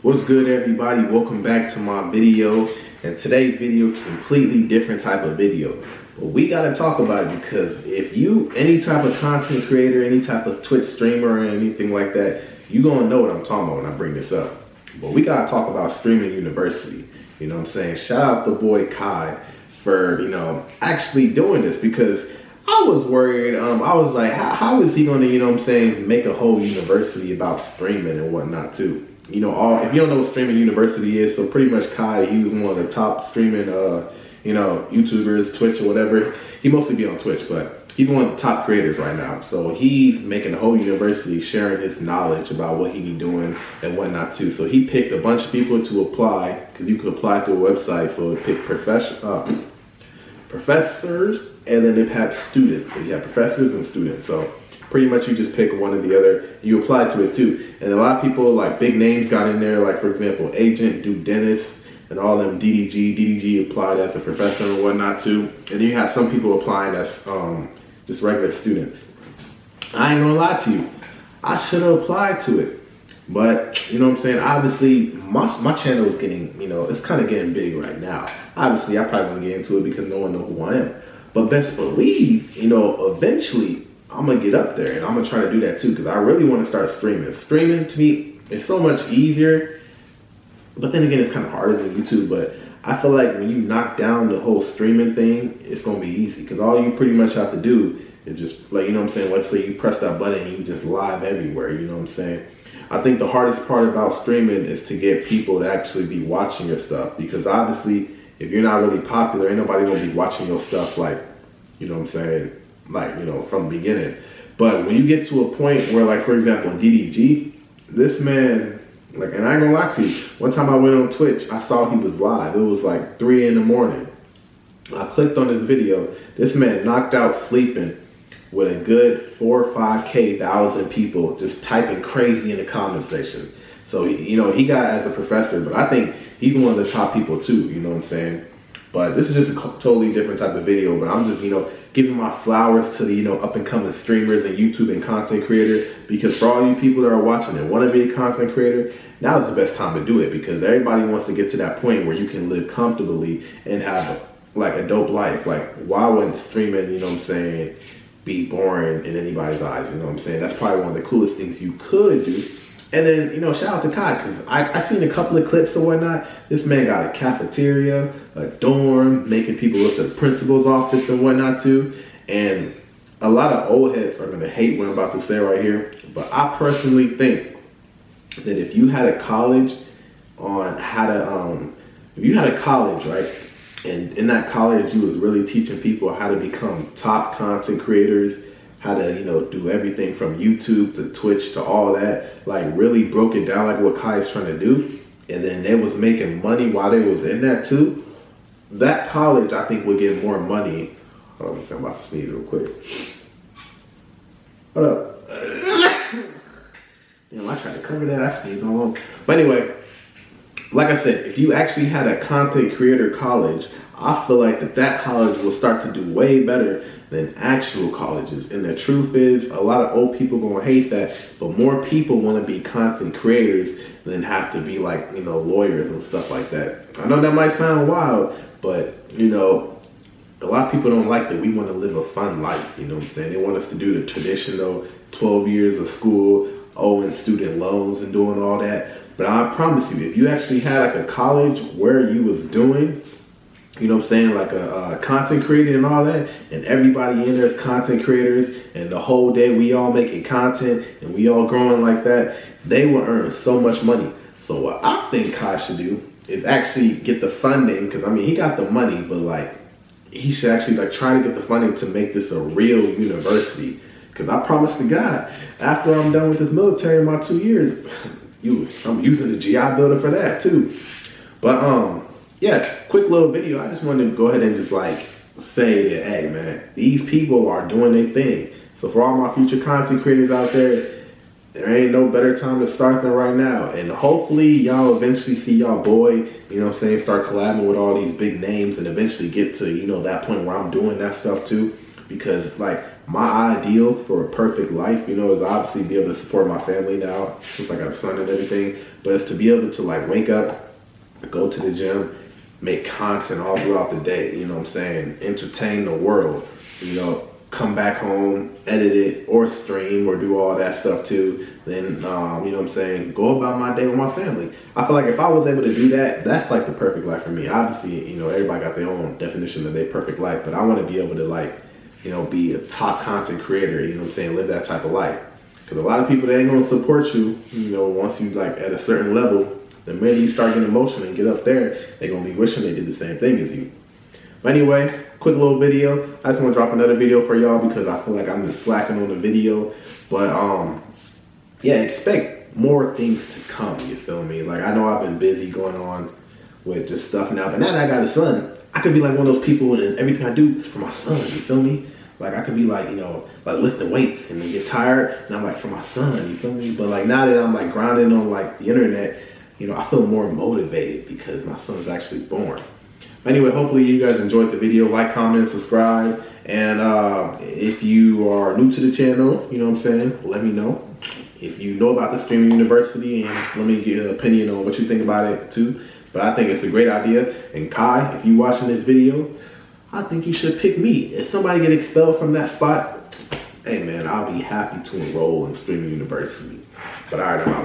What's good, everybody? Welcome back to my video. And today's video, completely different type of video. But we gotta talk about it because if you, any type of content creator, any type of Twitch streamer or anything like that, you gonna know what I'm talking about when I bring this up. But we gotta talk about Streaming University. You know what I'm saying? Shout out the boy Kai for, actually doing this, because I was worried. I was like, how is he gonna, make a whole university about streaming and whatnot too? If you don't know what Streaming University is, so pretty much Kai, he was one of the top streaming, YouTubers, Twitch or whatever. He mostly be on Twitch, but he's one of the top creators right now. So he's making a whole university, sharing his knowledge about what he be doing and whatnot too. So he picked a bunch of people to apply, because you could apply through a website. So it picked professors, and then they have students. So you have professors and students. So pretty much you just pick one or the other. You apply to it too. And a lot of people, like big names, got in there. Like, for example, Agent, Duke Dennis, and all them DDG. DDG applied as a professor and whatnot too. And then you have some people applying as just regular students. I ain't gonna lie to you. I should have applied to it. But, you know what I'm saying? Obviously, my channel is getting, it's kind of getting big right now. Obviously, I probably won't get into it because no one knows who I am. But best believe, eventually, I'm going to get up there, and I'm going to try to do that too, because I really want to start streaming. Streaming, to me, is so much easier, but then again, it's kind of harder than YouTube. But I feel like when you knock down the whole streaming thing, it's going to be easy, because all you pretty much have to do is just, let's say you press that button and you just live everywhere, you know what I'm saying? I think the hardest part about streaming is to get people to actually be watching your stuff, because obviously, if you're not really popular, ain't nobody going to be watching your stuff from the beginning. But when you get to a point where, like, for example, DDG, this man, and I ain't gonna lie to you, one time I went on Twitch, I saw he was live. It was like 3 in the morning. I clicked on his video. This man knocked out sleeping with a good 4 or 5,000 people just typing crazy in the comment section. So, he got as a professor, but I think he's one of the top people too, you know what I'm saying? But this is just a totally different type of video, but I'm just, giving my flowers to the, up and coming streamers and YouTube and content creators, because for all you people that are watching and want to be a content creator, now is the best time to do it, because everybody wants to get to that point where you can live comfortably and have a dope life. Like, why wouldn't streaming, be boring in anybody's eyes? You know what I'm saying? That's probably one of the coolest things you could do. And then, shout out to Kai, because I seen a couple of clips and whatnot. This man got a cafeteria, a dorm, making people go to the principal's office and whatnot too. And a lot of old heads are going to hate what I'm about to say right here. But I personally think that if you had a college on how to, if you had a college, right? And in that college, you was really teaching people how to become top content creators, how to, do everything from YouTube to Twitch to all that, like really broke it down like what Kai is trying to do. And then they was making money while they was in that too. That college, I think, would get more money. Hold on, I'm about to sneeze real quick. Hold up. Damn, I tried to cover that. I sneezed all over. But anyway, like I said, if you actually had a content creator college, I feel like that college will start to do way better than actual colleges. And the truth is, a lot of old people gonna hate that, but more people want to be content creators than have to be lawyers and stuff like that. I know that might sound wild, but a lot of people don't like that we want to live a fun life. You know what I'm saying? They want us to do the traditional 12 years of school, owing student loans and doing all that. But I promise you, if you actually had a college where you was doing, a content creator and all that, and everybody in there is content creators, and the whole day we all making content and we all growing like that, they will earn so much money. So what I think Kai should do is actually get the funding, because he got the money, but he should actually try to get the funding to make this a real university. Because I promise to God, after I'm done with this military in my 2 years, I'm using the GI Builder for that too. But yeah, quick little video. I just wanted to go ahead and just say that, hey man, these people are doing their thing. So for all my future content creators out there ain't no better time to start than right now. And hopefully y'all eventually see y'all boy, start collabing with all these big names and eventually get to, that point where I'm doing that stuff too. Because my ideal for a perfect life, you know, is obviously be able to support my family now since I got a son and everything. But it's to be able to like wake up, go to the gym, make content all throughout the day, you know what I'm saying? Entertain the world, you know, come back home, edit it or stream or do all that stuff too. Then, you know what I'm saying? Go about my day with my family. I feel like if I was able to do that, that's like the perfect life for me. Obviously, you know, everybody got their own definition of their perfect life, but I want to be able to like, you know, be a top content creator, you know what I'm saying? Live that type of life. Because a lot of people, they ain't going to support you, you know, once you like at a certain level. The minute you start getting emotional and get up there, they're going to be wishing they did the same thing as you. But anyway, quick little video. I just want to drop another video for y'all because I feel like I'm just slacking on the video. But yeah, expect more things to come, you feel me? Like, I know I've been busy going on with just stuff now, but now that I got a son, I could be like one of those people and everything I do is for my son, you feel me? Like, I could be like, you know, like lifting weights and then get tired and I'm like, for my son, you feel me? But like now that I'm like grinding on like the internet, you know, I feel more motivated because my son's actually born. Anyway, hopefully you guys enjoyed the video. Like, comment, subscribe. And if you are new to the channel, you know what I'm saying, let me know. If you know about the Streaming University, and let me get an opinion on what you think about it too. But I think it's a great idea. And Kai, if you watching this video, I think you should pick me. If somebody get expelled from that spot, hey man, I'll be happy to enroll in Streaming University. But all right, I'm out.